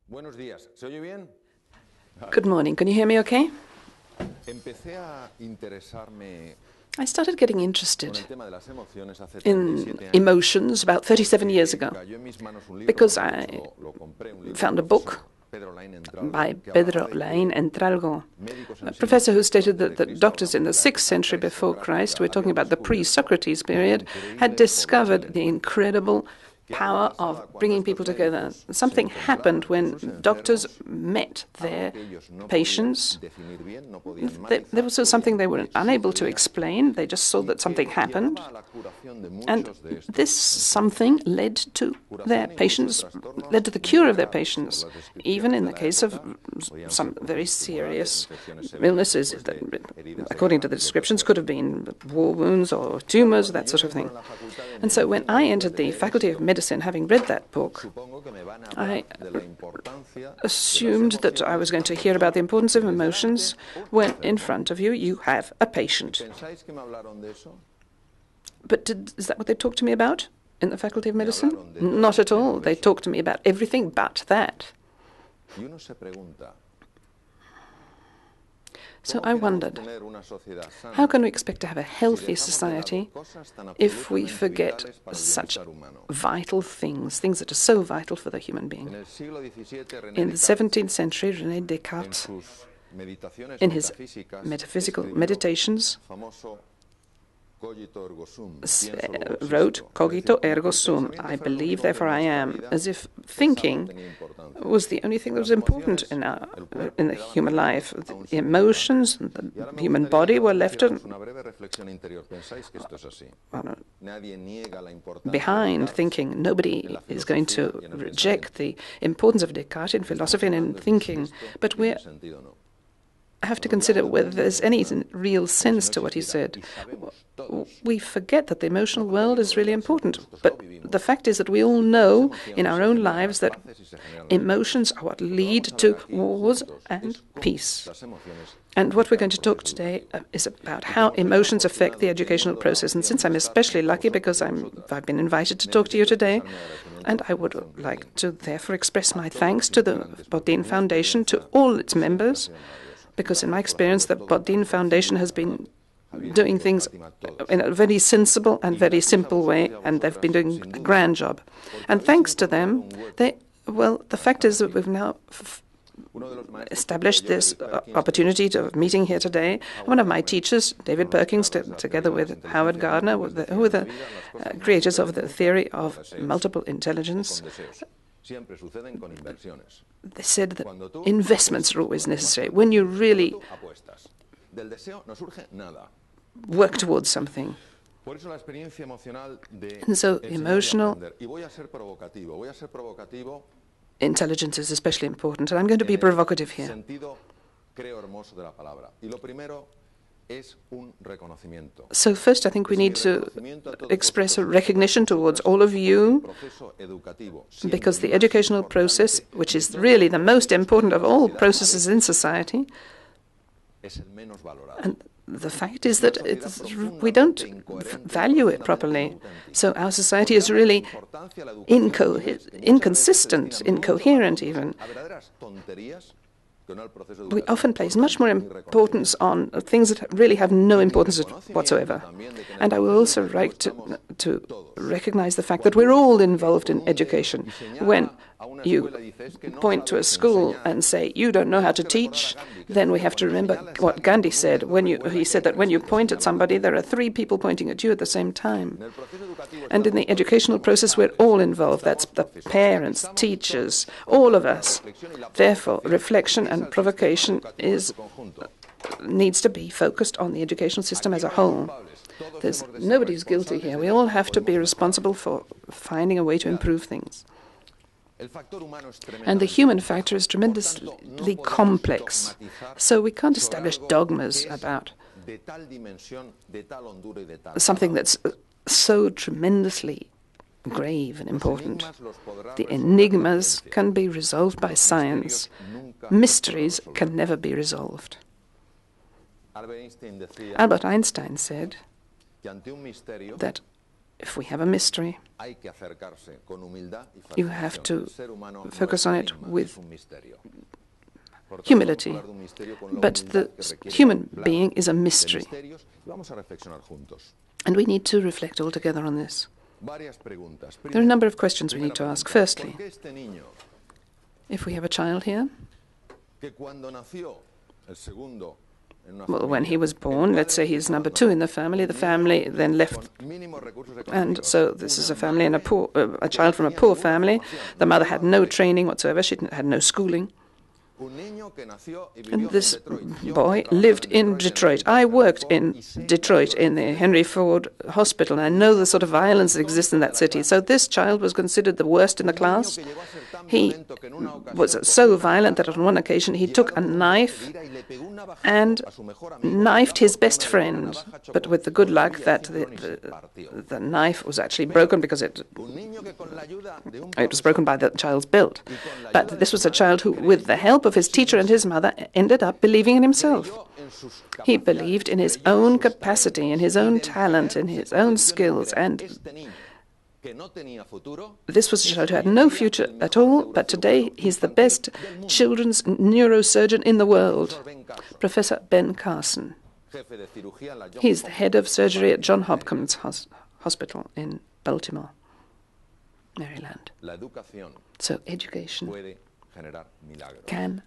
Buenos días. ¿Se oye bien? Good morning. Can you hear me okay? Empecé a interesarme I started getting con interested el tema de las emociones hace in 37 años. emotions about 37 years ago Cayó en mis manos un libro, because de I hecho, lo compré, un libro found a del book profesor Pedro Laín Entralgo, by que Pedro hablaba de Laín que Entralgo, médicos en a el siglo professor who stated antes de that Cristo, doctors in hablamos the de la 6th época century before Christ, we're presocrática, talking habían about the descubierto pre-Socrates la period, had increíble discovered forma the del incredible ¿Qué power pasaba of cuando bringing estos people together. médicos se Something happened encontraban con when sus doctors enfermos? met Algo their que ellos no podían patients. definir bien, no podían There matizar, was something they were podían que unable to sucedía, explain. They just saw y that something que happened. llevaba a la curación de And muchos de estos this enfermos. something led to their Curación incluso de patients, trastornos led to the muy cure of their graves. Por patients, las even descripciones in de the la case of época, podían some ser very procesos tumorales, serious infecciones severas illnesses después that, de heridas de according to guerra the y lo que descriptions, fuera. could have been war wounds or tumors, that Yo sort of entro thing. en la Facultad de And so when Medicina I después entered de the leer Faculty of esto, Medicine, having read that book, supongo que me van a I hablar de la importancia de las assumed that I was emociones going to cuando hear about the solo importance of tienes emotions delante un when in enfermo. front of you you have a patient. ¿Pensáis que me hablaron de eso? But is that what they talked to me about in the Faculty of Me Medicine? hablaron de todo Not at all. menos de They eso. talked to me about everything but that. Y uno se pregunta, So ¿cómo I queremos wondered, tener una sociedad sana how can we expect to have a si healthy dejamos de lado society cosas tan if we absolutamente forget vitales para el such bienestar humano? vital things, things that are so vital for the human En being? el siglo XVII, René In the Descartes, 17th century, René en Descartes, sus meditaciones in his metafísicas, metaphysical escribió meditations, el famoso cogito ergo sum, pienso luego wrote, existo. Es cogito decir, como ergo que el sum, pensamiento I fuera lo believe, único que therefore en I nuestra am, vida as if pesaba o thinking tenía importancia. was the only thing that was Las important emociones, el in cuerpo the quedaban human life. relegados a un The segundo emotions plano. and Y ahora the me human gustaría body que were todos left hiciéramos una breve reflexión interior. ¿Pensáis que esto es así? Nadie niega la importancia de behind Descartes thinking. en Nobody la is going to filosofía y en el reject pensamiento. the importance of Descartes in philosophy and in Estamos hablando de si thinking, esto but we tiene sentido o no. have to Nos consider olvidamos del whether mundo there's any emocional, real como si sense no to what he existiera, said. y sabemos todos, We forget that the no emotional porque world alguien is lo really diga, sino porque important, nosotros lo but vivimos. the fact is that we all Y know todas las in emociones our se own generan lives a that paces y se generan a emotions guerras. are what Lo que lead vamos a to ver aquí wars juntos and es cómo peace. las emociones And what we're going afectan to al talk proceso today educativo. is about Y how como soy tan emotions affect the afortunado, tengo educational el honor process. y And el since I'm honor de estar especially con lucky vosotros because y vosotras, I've been invited to talk to you necesito today, expresar mi agradecimiento and a I la would Fundación like Bodin, to therefore express my a todos thanks los to the integrantes, porque Bodin mi Foundation, to experiencia all its siempre ha members, sido maravillosa. because in my Gracias por experience hacerlo the todo tan Bodin Foundation sencillo y has verdad. been Javier, doing Javier, things Fátima, todos. in a very sensible and Y very gracias a simple vosotros way, y a and they've been vosotras, doing sin a duda, grand job. porque And habéis thanks to encontrado them, un hueco well, the para fact estar is that aquí. we've now Uno de los maestros que tuve established yo, this David Perkins, opportunity que of meeting here today. One of my teachers, David Perkins, together with Howard Gardner, who were the creators of the theory of multiple intelligence, siempre suceden con inversiones. they said that Cuando tú investments are always necessary. When you really apuestas, del deseo no surge nada. work towards something. Por eso la experiencia emocional de And so enseñar y emotional aprender. Y voy a ser provocativo intelligence is especially important, and I'm going to be provocative here. sentido creo hermoso de la palabra. Y lo primero es un reconocimiento. So first, I think we need to express a recognition towards all of you, because the educational process, which is really the most important of all processes in society, and the fact is that we don't value it properly. So our society is really inconsistent, incoherent even. We often place much more importance on things that really have no importance whatsoever. And I would also like to recognize the fact that we're all involved in education. When you point to a school and say, you don't know how to teach, then we have to remember what Gandhi said. He said that when you point at somebody, there are three people pointing at you at the same time. And in the educational process, we're all involved. That's the parents, teachers, all of us. Therefore, reflection and provocation needs to be focused on the educational system as a whole. Nobody's guilty here. We all have to be responsible for finding a way to improve things. And the human factor is tremendously complex, so we can't establish dogmas about something that's so tremendously grave and important. The enigmas can be resolved by science. Mysteries can never be resolved. Albert Einstein said that if we have a mystery, you have to focus on it with humility. But the human being is a mystery. And we need to reflect all together on this. There are a number of questions we need to ask. Firstly, if we have a child here, well, when he was born, let's say he's number 2 in the family then left, and so this is a family and a child from a poor family. The mother had no training whatsoever, she had no schooling. And this boy lived in Detroit. I worked in Detroit in the Henry Ford Hospital, and I know the sort of violence that exists in that city. So this child was considered the worst in the class. He was so violent that on one occasion he took a knife and knifed his best friend, but with the good luck that the knife was actually broken because it was broken by the child's belt. But this was a child who, with the help of his teacher and his mother, ended up believing in himself. He believed in his own capacity, in his own talent, in his own skills, and this was a child who had no future at all, but today he's the best children's neurosurgeon in the world, Professor Ben Carson. He's the head of surgery at Johns Hopkins Hospital in Baltimore, Maryland. So education can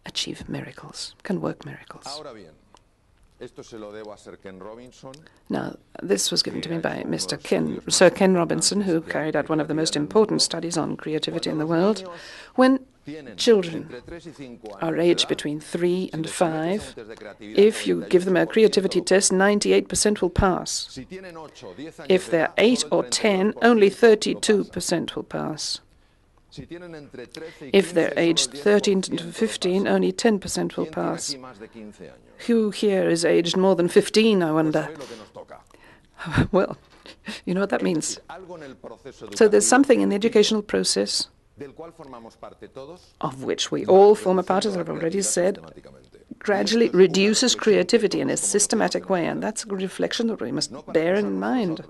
achieve miracles, can work miracles. Now, this was given to me by Sir Ken Robinson, who carried out one of the most important studies on creativity in the world. When children are aged between 3 and 5, if you give them a creativity test, 98% will pass. If they're 8 or 10, only 32% will pass. If they're aged 13 to 15, only 10% will pass. Who here is aged more than 15, I wonder? Well, you know what that means. So there's something in the educational process of which we all form a part, as I've already said, gradually reduces creativity in a systematic way, and that's a reflection that we must bear in mind.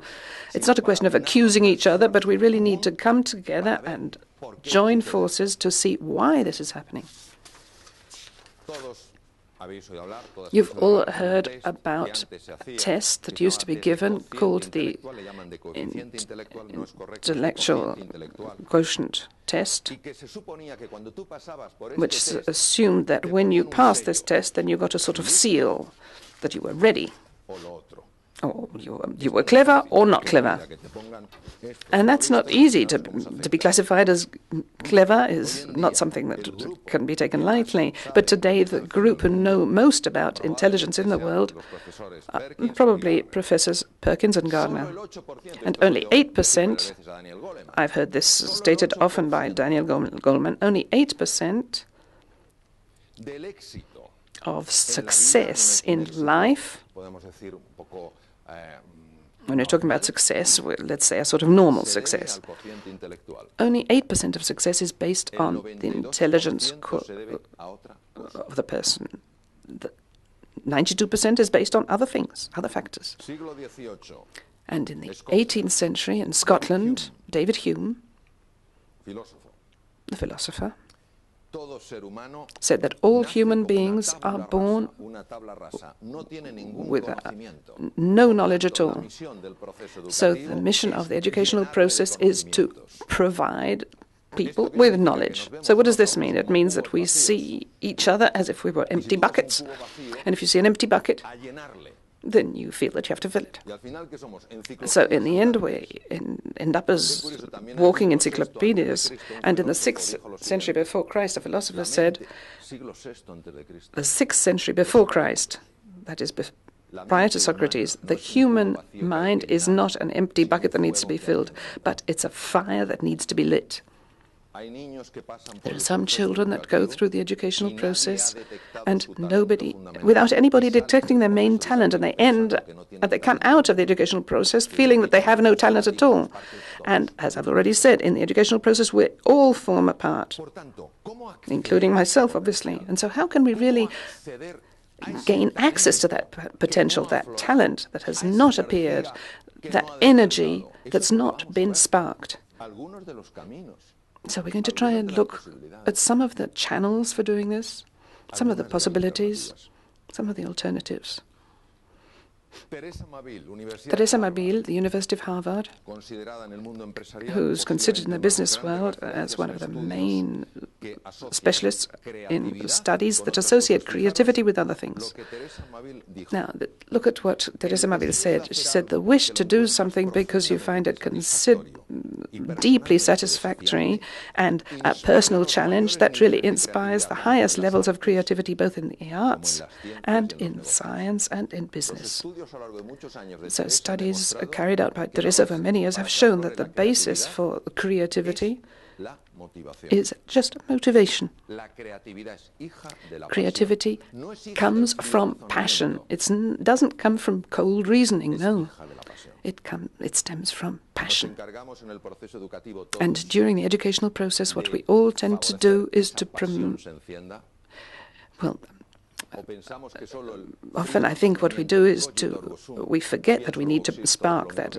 It's not a question of accusing each other, but we really need to come together and join forces to see why this is happening. You've all heard about a test that used to be given called the Intellectual Quotient Test, which assumed that when you passed this test, then you got a sort of seal that you were ready. Or you were clever or not clever. And that's not easy. To be classified as clever is not something that can be taken lightly. But today the group who know most about intelligence in the world are probably Professors Perkins and Gardner. And only 8%, I've heard this stated often by Daniel Goleman, only 8% of success in life, when we're talking about success, let's say a sort of normal success, only 8% of success is based on the intelligence of the person. 92% is based on other things, other factors. And in the 18th century in Scotland, David Hume, the philosopher, said that all human beings are born with no knowledge at all. So the mission of the educational process is to provide people with knowledge. So what does this mean? It means that we see each other as if we were empty buckets. And if you see an empty bucket, then you feel that you have to fill it. So in the end, we end up as walking encyclopedias. And in the 6th century before Christ, a philosopher said, the 6th century before Christ, that is prior to Socrates, the human mind is not an empty bucket that needs to be filled, but it's a fire that needs to be lit. There are some children that go through the educational process and without anybody detecting their main talent, and they come out of the educational process feeling that they have no talent at all. And as I've already said, in the educational process, we all form a part, including myself, obviously. And so how can we really gain access to that potential, that talent that has not appeared, that energy that's not been sparked. So we're going to try and look at some of the channels for doing this, some of the possibilities, some of the alternatives. Teresa Mabil, the University of Harvard, who's considered in the business world as one of the main specialists in studies that associate creativity with other things. Now, look at what Teresa Mabil said. She said, the wish to do something because you find it deeply satisfactory and a personal challenge, that really inspires the highest levels of creativity, both in the arts and in science and in business. So studies carried out by Teresa over many years have shown that the basis for creativity is just motivation. Creativity comes from passion. It doesn't come from cold reasoning, no. It stems from passion. And during the educational process, what we all tend to do is to often I think what we do is we forget that we need to spark that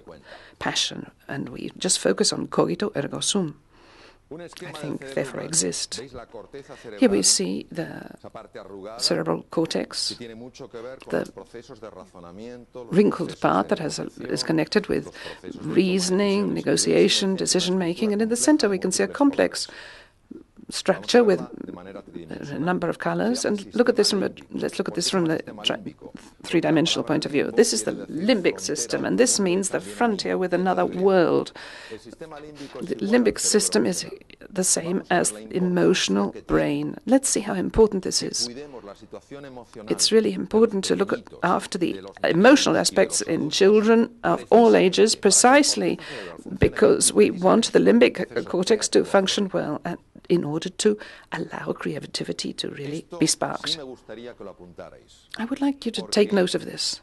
passion, and we just focus on cogito ergo sum. I think, therefore, exist. Here we see the cerebral cortex, the wrinkled part that is connected with reasoning, negotiation, decision-making, and in the center we can see a complex structure with a number of colors. And let's look at this from the three-dimensional point of view. This is the limbic system, and this means the frontier with another world. The limbic system is the same as the emotional brain. Let's see how important this is. It's really important to look after the emotional aspects in children of all ages, precisely because we want the limbic cortex to function well and in order to allow creativity to really be sparked. I would like you to take note of this,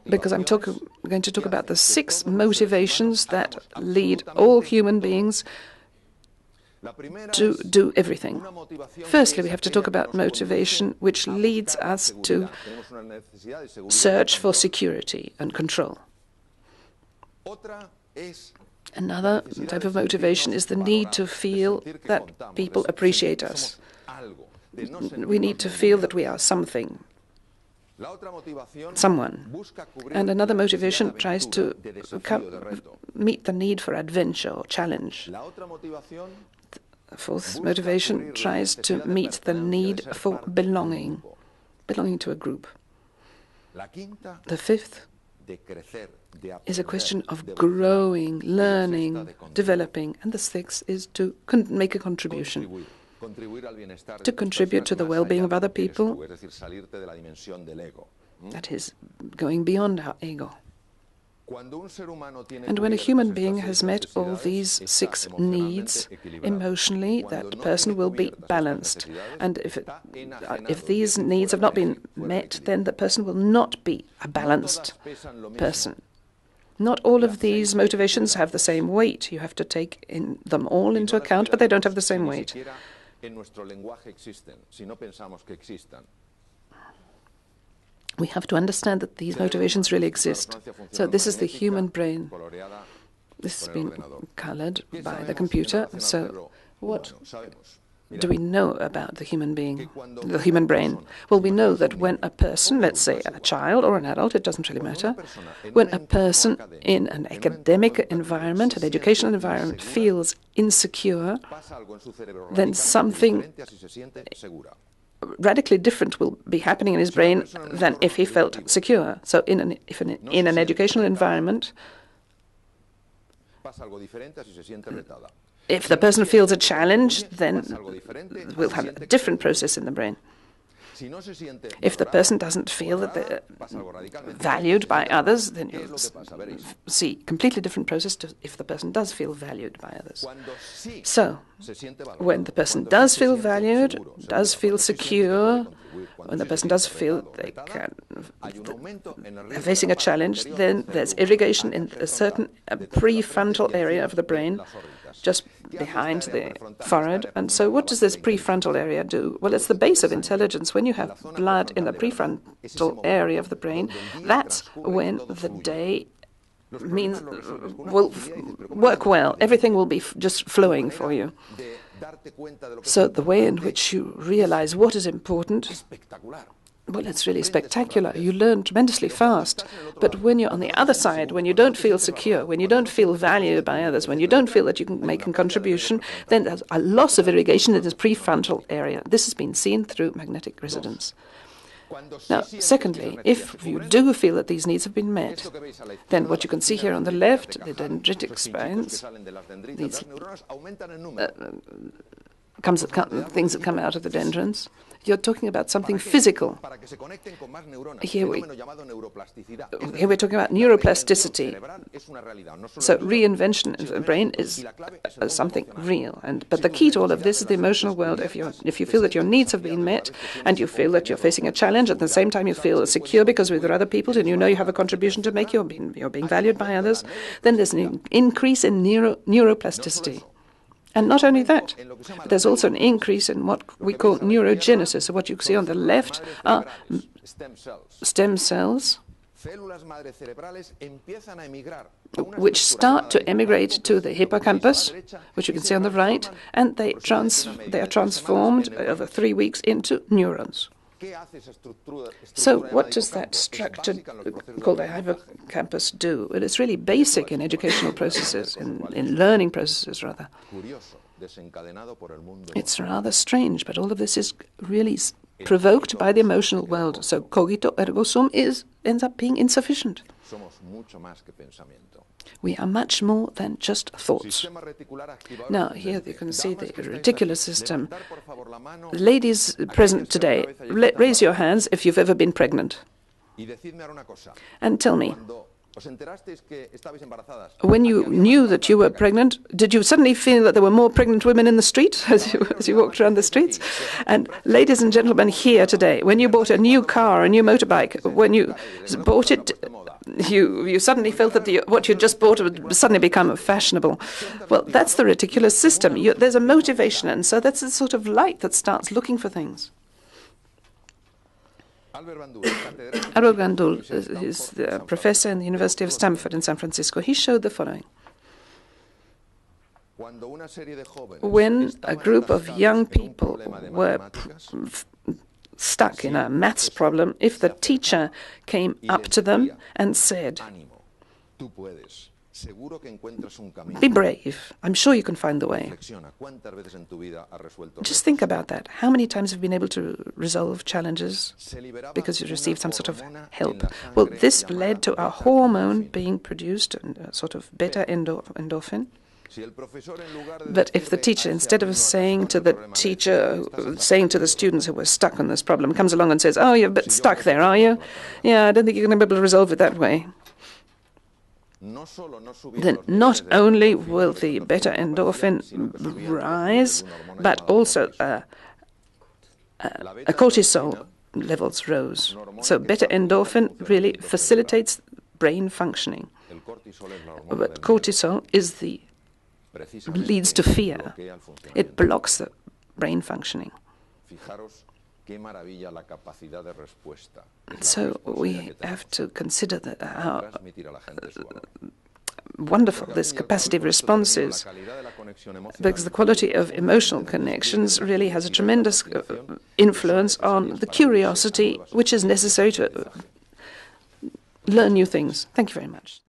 because I'm going to talk about the 6 motivations that lead all human beings to do everything. Firstly, we have to talk about motivation which leads us to search for security and control. Another type of motivation is the need to feel that people appreciate us. We need to feel that we are something, someone. And another motivation tries to meet the need for adventure or challenge. The fourth motivation tries to meet the need for belonging to a group. The fifth is a question of growing, learning, developing, and the 6th is to make a contribution, to contribute to the well-being of other people, that is, going beyond our ego. And when a human being has met all these 6 needs emotionally, that person will be balanced. And if these needs have not been met, then the person will not be a balanced person. Not all of these motivations have the same weight. You have to take them all into account, but they don't have the same weight. We have to understand that these motivations really exist. So this is the human brain. This has been colored by the computer. So what do we know about the human being, the human brain? Well, we know that when a person, let's say a child or an adult, it doesn't really matter, when a person in an academic environment, an educational environment, feels insecure, then something radically different will be happening in his brain than if he felt secure. So in an educational environment, if the person feels a challenge, then we'll have a different process in the brain. If the person doesn't feel that they're valued by others, then you'll see a completely different process to if the person does feel valued by others. So, when the person does feel valued, does feel secure, when the person does feel they're facing a challenge, then there's irrigation in a certain prefrontal area of the brain just behind the forehead. And so what does this prefrontal area do? Well, it's the base of intelligence. When you have blood in the prefrontal area of the brain, that's when the day will work well. Everything will be just flowing for you. So the way in which you realize what is important, well, it's really spectacular. You learn tremendously fast. But when you're on the other side, when you don't feel secure, when you don't feel valued by others, when you don't feel that you can make a contribution, then there's a loss of irrigation in this prefrontal area. This has been seen through magnetic resonance. Now, secondly, if you do feel that these needs have been met, then what you can see here on the left, the dendritic spines, these things that come out of the dendrins, you're talking about something physical. Here we're talking about neuroplasticity. So reinvention of the brain is something real. But the key to all of this is the emotional world. If you feel that your needs have been met and you feel that you're facing a challenge, at the same time you feel secure because with other people and you know you have a contribution to make, you're being valued by others, then there's an increase in neuroplasticity. And not only that, but there's also an increase in what we call neurogenesis. So what you see on the left are stem cells, which start to emigrate to the hippocampus, which you can see on the right, and they are transformed over 3 weeks into neurons. So what does that structure called the hippocampus do? Well, it's really basic in educational processes, in learning processes, rather. It's rather strange, but all of this is really provoked by the emotional world. So cogito ergo sum ends up being insufficient. We are much more than just thoughts. Now, here you can see the reticular system. Ladies present today, raise your hands if you've ever been pregnant. And tell me, when you knew that you were pregnant, did you suddenly feel that there were more pregnant women in the street as you walked around the streets? And ladies and gentlemen here today, when you bought a new car, a new motorbike, when you bought it, you suddenly felt that what you just bought would suddenly become fashionable. Well, that's the reticular system. There's a motivation, and so that's the sort of light that starts looking for things. Albert Bandul is the professor in the University of Stanford in San Francisco. He showed the following. When a group of young people were stuck in a maths problem, if the teacher came up to them and said, "Be brave, I'm sure you can find the way." Just think about that. How many times have you been able to resolve challenges because you received some sort of help? Well, this led to a hormone being produced, a sort of beta endorphin. But if the teacher, instead of saying to the students who were stuck on this problem, comes along and says, "Oh, you're a bit stuck there, are you? Yeah, I don't think you're going to be able to resolve it that way," then not only will the beta endorphin rise, but also a cortisol levels rose. So beta endorphin really facilitates brain functioning. But cortisol leads to fear. It blocks the brain functioning. So we have to consider how wonderful this capacity of response is, because the quality of emotional connections really has a tremendous influence on the curiosity which is necessary to learn new things. Thank you very much.